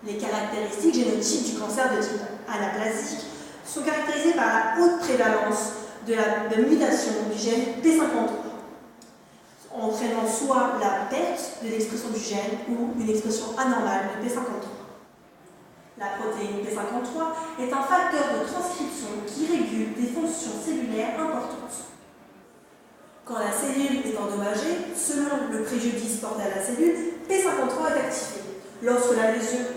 Les caractéristiques génotypes du cancer de type anaplasique sont caractérisées par la haute prévalence de mutation du gène P53, entraînant soit la perte de l'expression du gène ou une expression anormale de P53. La protéine P53 est un facteur de transcription qui régule des fonctions cellulaires importantes. Quand la cellule est endommagée, selon le préjudice porté à la cellule, P53 est activé. Lorsque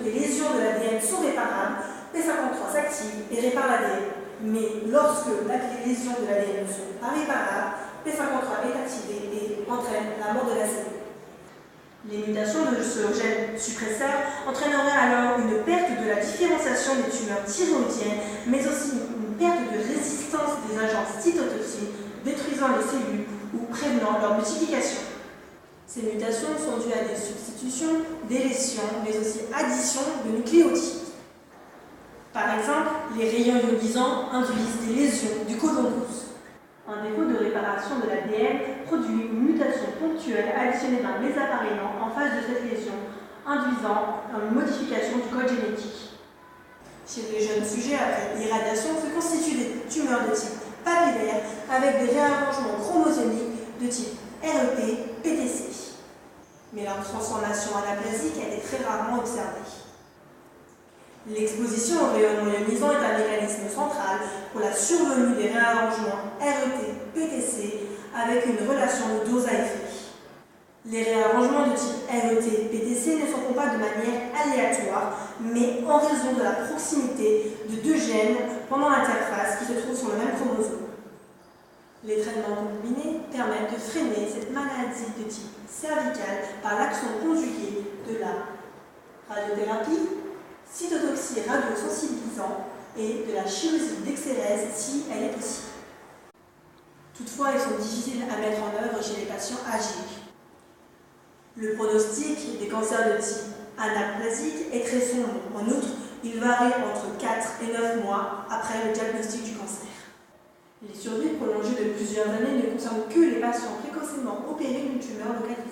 les lésions de l'ADN sont réparables, P53 s'active et répare l'ADN. Mais lorsque les lésions de l'ADN ne sont pas réparables, P53 est activé et entraîne la mort de la cellule. Les mutations de ce gène suppresseur entraîneraient alors une perte de la différenciation des tumeurs thyroïdiennes, mais aussi une perte de résistance des agents cytotoxiques, détruisant les cellules ou prévenant leur multiplication. Ces mutations sont dues à des substitutions, délétions, mais aussi additions de nucléotides. Par exemple, les rayons ionisants induisent des lésions du codon 12. Un défaut de réparation de l'ADN produit une mutation ponctuelle additionnée d'un mésaparénant en face de cette lésion, induisant une modification du code génétique. Chez les jeunes sujets après irradiation se constituent des tumeurs de type papillaire avec des réarrangements chromosomiques de type REP-PTC. Mais leur transformation anaplasique a été très rarement observée. L'exposition aux rayonnements ionisants est un mécanisme central pour la survenue des réarrangements RET-PTC avec une relation de dose à effet. Les réarrangements de type RET-PTC ne se font pas de manière aléatoire, mais en raison de la proximité de deux gènes pendant l'interface qui se trouvent sur le même chromosome. Les traitements combinés permettent de freiner cette maladie de type cervical par l'action conjuguée de la radiothérapie, cytotoxie radiosensibilisant et de la chirurgie d'excérèse si elle est possible. Toutefois, ils sont difficiles à mettre en œuvre chez les patients âgés. Le pronostic des cancers de type anaplasique est très sombre. En outre, il varie entre 4 et 9 mois après le diagnostic du cancer. Les survies prolongées de plusieurs années ne concernent que les patients précocement opérés d'une tumeur localisée.